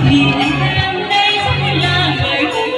Vì em đây sẽ là người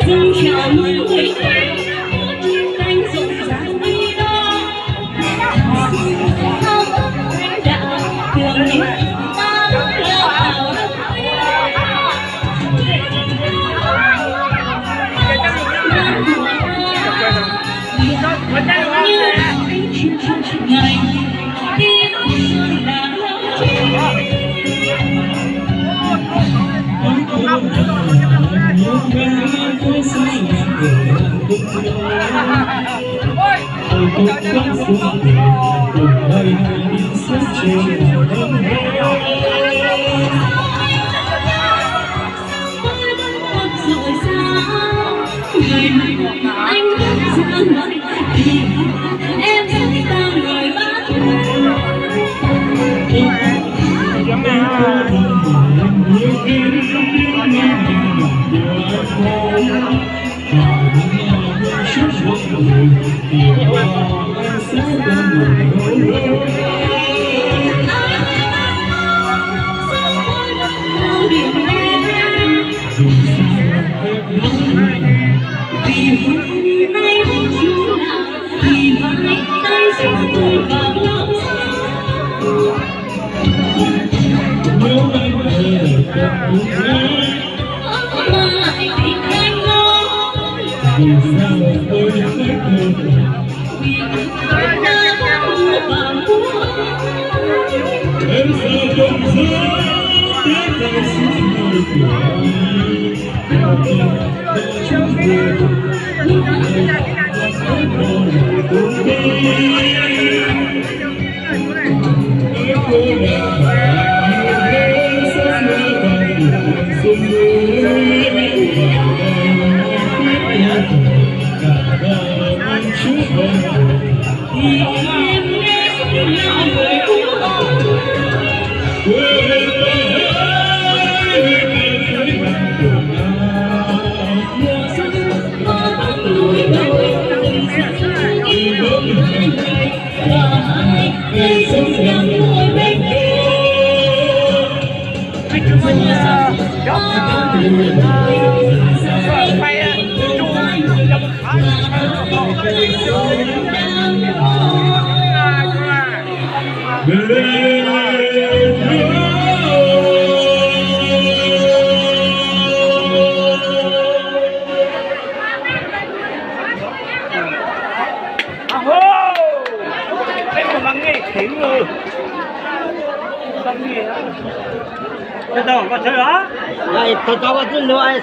dâng chào mừng người em cánh rộn ràng đi đó không anh đã thường những ta lao vào đất như anh chim ngày tiếng xuân đã lâu anh ra mặt thì em sẽ ta người bắt vì hôm nay chúng ta thì mãi tay sẽ tôi vào lòng nếu anh về mà anh tìm anh ngó vì sao tôi phải thương vì anh đã mua và mua em sao không dám tiếc tay xin lỗi của anh chúng thì em sẽ là người của Tôi tao có chơi đó. Này, tôi tao có chơi nữa.